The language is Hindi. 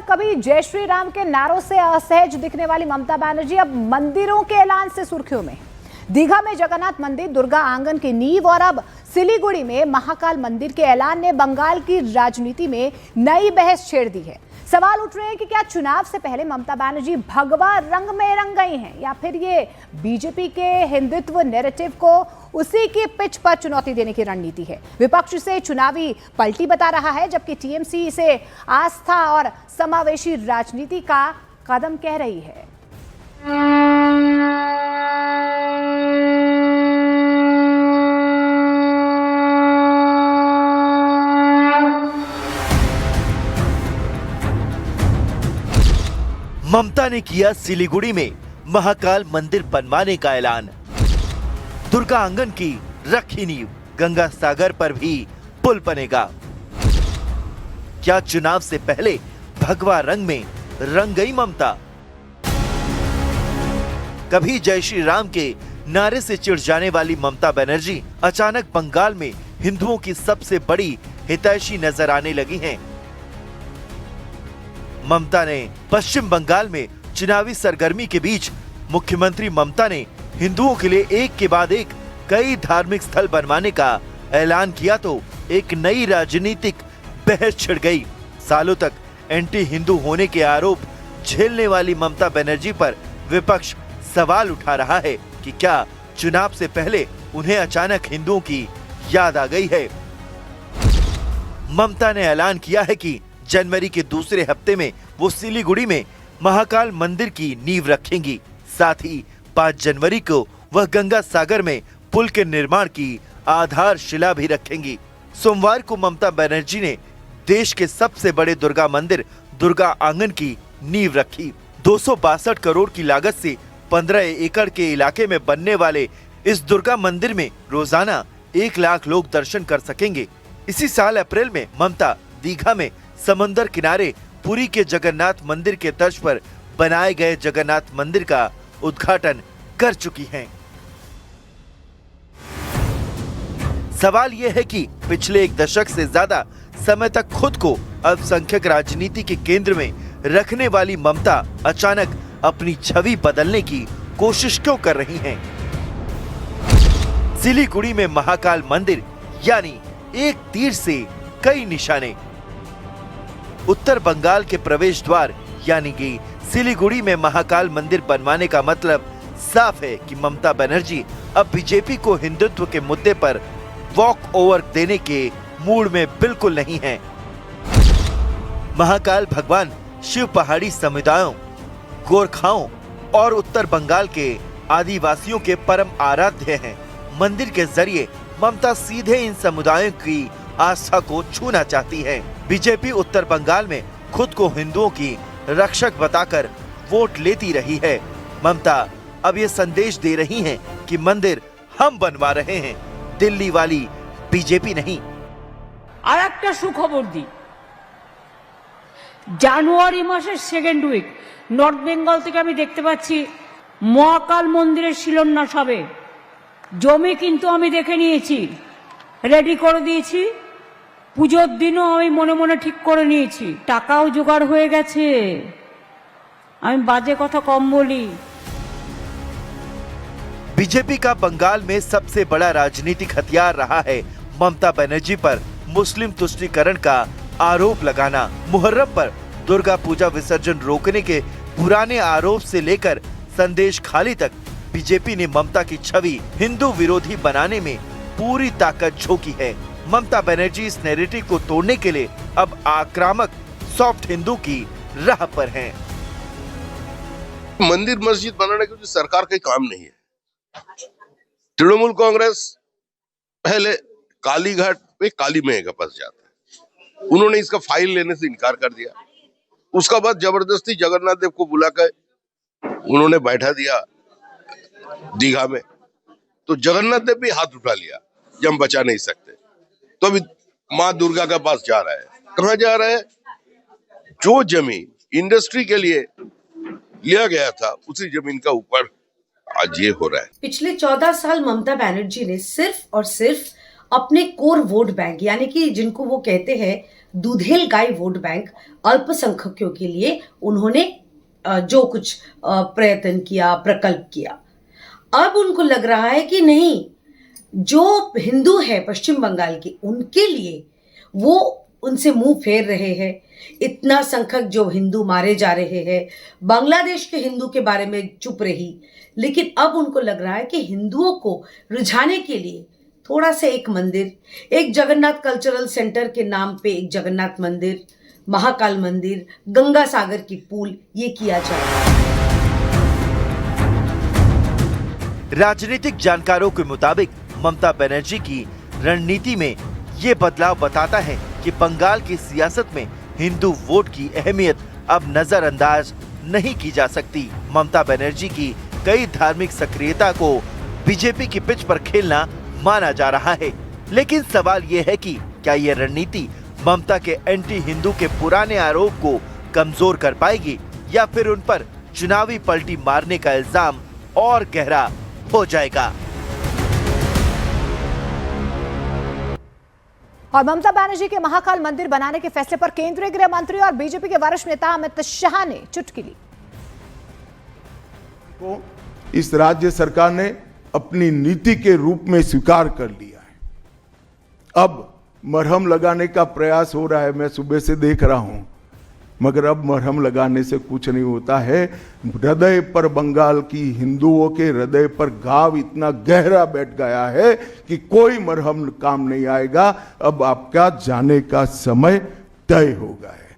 कभी जय श्री राम के नारों से असहज दिखने वाली ममता बनर्जी अब मंदिरों के ऐलान से सुर्खियों में। दीघा में जगन्नाथ मंदिर, दुर्गा आंगन की नींव और अब सिलीगुड़ी में महाकाल मंदिर के ऐलान ने बंगाल की राजनीति में नई बहस छेड़ दी है। सवाल उठ रहे हैं कि क्या चुनाव से पहले ममता बनर्जी भगवा रंग में रंग गई हैं या फिर ये बीजेपी के हिंदुत्व नैरेटिव को उसी की पिच पर चुनौती देने की रणनीति है। विपक्ष इसे चुनावी पलटी बता रहा है, जबकि टीएमसी इसे आस्था और समावेशी राजनीति का कदम कह रही है। ममता ने किया सिलीगुड़ी में महाकाल मंदिर बनवाने का ऐलान। दुर्गा आंगन की रखी नींव, गंगा सागर पर भी पुल बनेगा। क्या चुनाव से पहले भगवा रंग में रंग गई ममता? कभी जय श्री राम के नारे से चिढ़ जाने वाली ममता बनर्जी अचानक बंगाल में हिंदुओं की सबसे बड़ी हितैषी नजर आने लगी हैं। ममता ने पश्चिम बंगाल में चुनावी सरगर्मी के बीच मुख्यमंत्री ममता ने हिंदुओं के लिए एक के बाद एक कई धार्मिक स्थल बनवाने का ऐलान किया तो एक नई राजनीतिक बहस छिड़ गई। सालों तक एंटी हिंदू होने के आरोप झेलने वाली ममता बनर्जी पर विपक्ष सवाल उठा रहा है कि क्या चुनाव से पहले उन्हें अचानक हिंदुओं की याद आ गई है। ममता ने ऐलान किया है कि जनवरी के दूसरे हफ्ते में वो सिलीगुड़ी में महाकाल मंदिर की नींव रखेंगी। साथ ही 5 जनवरी को वह गंगा सागर में पुल के निर्माण की आधारशिला भी रखेंगी। सोमवार को ममता बनर्जी ने देश के सबसे बड़े दुर्गा मंदिर दुर्गा आंगन की नींव रखी। 262 करोड़ की लागत से 15 एकड़ के इलाके में बनने वाले इस दुर्गा मंदिर में रोजाना 1 लाख लोग दर्शन कर सकेंगे। इसी साल अप्रैल में ममता दीघा में समंदर किनारे पुरी के जगन्नाथ मंदिर के तर्ज पर बनाए गए जगन्नाथ मंदिर का उद्घाटन कर चुकी हैं। सवाल यह है कि पिछले 1 दशक से ज्यादा समय तक खुद को अल्पसंख्यक राजनीति के केंद्र में रखने वाली ममता अचानक अपनी छवि बदलने की कोशिश क्यों कर रही हैं? सिलीगुड़ी में महाकाल मंदिर यानी एक तीर से कई निशाने। उत्तर बंगाल के प्रवेश द्वार यानी कि सिलीगुड़ी में महाकाल मंदिर बनवाने का मतलब साफ है कि ममता बनर्जी अब बीजेपी को हिंदुत्व के मुद्दे पर वॉक ओवर देने के मूड में बिल्कुल नहीं है। महाकाल भगवान शिव पहाड़ी समुदायों, गोरखाओं और उत्तर बंगाल के आदिवासियों के परम आराध्य हैं। मंदिर के जरिए ममता सीधे इन समुदायों की आस्था को छूना चाहती है। बीजेपी उत्तर बंगाल में खुद को हिंदुओं की रक्षक बताकर वोट लेती रही है। ममता अब ये संदेश दे रही हैं कि मंदिर हम बनवा रहे हैं, दिल्ली वाली बीजेपी नहीं। আর একটা সুখবর দিই, জানুয়ারি মাসের সেকেন্ড উইক নর্থ বেঙ্গল থেকে আমি দেখতে পাচ্ছি মহাকাল মন্দিরের শিলান্যাস হবে। জমি কিন্তু আমি দেখে নিয়েছি, রেডি করে দিয়েছি। পুজোর দিনও আমি মনে মনে ঠিক করে নিয়েছি, টাকাও জোগাড় হয়ে গেছে। আমি বাজে কথা কম বলি। बीजेपी का बंगाल में सबसे बड़ा राजनीतिक हथियार रहा है ममता बनर्जी पर मुस्लिम तुष्टीकरण का आरोप लगाना। मुहर्रम पर दुर्गा पूजा विसर्जन रोकने के पुराने आरोप से लेकर संदेश खाली तक बीजेपी ने ममता की छवि हिंदू विरोधी बनाने में पूरी ताकत झोंकी है। ममता बनर्जी इस नैरेटिव को तोड़ने के लिए अब आक्रामक सॉफ्ट हिंदू की राह पर हैं। मंदिर मस्जिद बनाने का सरकार का काम नहीं है। तृणमूल कांग्रेस पहले कालीघाट पे काली मैया के पास जाता है, उन्होंने इसका फाइल लेने से इनकार कर दिया। उसका बाद जबरदस्ती जगन्नाथ देव को बुलाकर उन्होंने बैठा दिया दीघा में, तो जगन्नाथ देव भी हाथ उठा लिया कि हम बचा नहीं सकते। तो अभी माँ दुर्गा के पास जा रहा है। कहाँ जा रहा है? जो जमीन इंडस्ट्री के लिए लिया गया था उसी जमीन का ऊपर आज ये हो रहा है। पिछले 14 साल ममता बनर्जी ने सिर्फ और सिर्फ अपने कोर वोट बैंक यानी कि जिनको वो कहते हैं दूधेल गाय वोट बैंक अल्पसंख्यकों के लिए उन्होंने जो कुछ प्रयत्न किया, प्रकल्प किया, अब उनको लग रहा है कि नहीं, जो हिंदू है पश्चिम बंगाल के, उनके लिए वो उनसे मुंह फेर रहे हैं। इतना संख्यक जो हिंदू मारे जा रहे हैं, बांग्लादेश के हिंदू के बारे में चुप रही, लेकिन अब उनको लग रहा है कि हिंदुओं को रिझाने के लिए थोड़ा सा एक मंदिर, एक जगन्नाथ कल्चरल सेंटर के नाम पे एक जगन्नाथ मंदिर, महाकाल मंदिर, गंगा सागर की पुल, ये किया जाए। राजनीतिक जानकारों के मुताबिक ममता बनर्जी की रणनीति में ये बदलाव बताता है कि बंगाल की सियासत में हिंदू वोट की अहमियत अब नजरअंदाज नहीं की जा सकती। ममता बनर्जी की कई धार्मिक सक्रियता को बीजेपी की पिच पर खेलना माना जा रहा है, लेकिन सवाल ये है कि क्या ये रणनीति ममता के एंटी हिंदू के पुराने आरोप को कमजोर कर पाएगी या फिर उन पर चुनावी पलटी मारने का इल्जाम और गहरा हो जाएगा। और ममता बनर्जी के महाकाल मंदिर बनाने के फैसले पर केंद्रीय गृह मंत्री और बीजेपी के वरिष्ठ नेता अमित शाह ने चुटकी ली। इस राज्य सरकार ने अपनी नीति के रूप में स्वीकार कर लिया है। अब मरहम लगाने का प्रयास हो रहा है, मैं सुबह से देख रहा हूं, मगर अब मरहम लगाने से कुछ नहीं होता है। हृदय पर, बंगाल की हिंदुओं के हृदय पर घाव इतना गहरा बैठ गया है कि कोई मरहम काम नहीं आएगा। अब आपका जाने का समय तय हो गया है।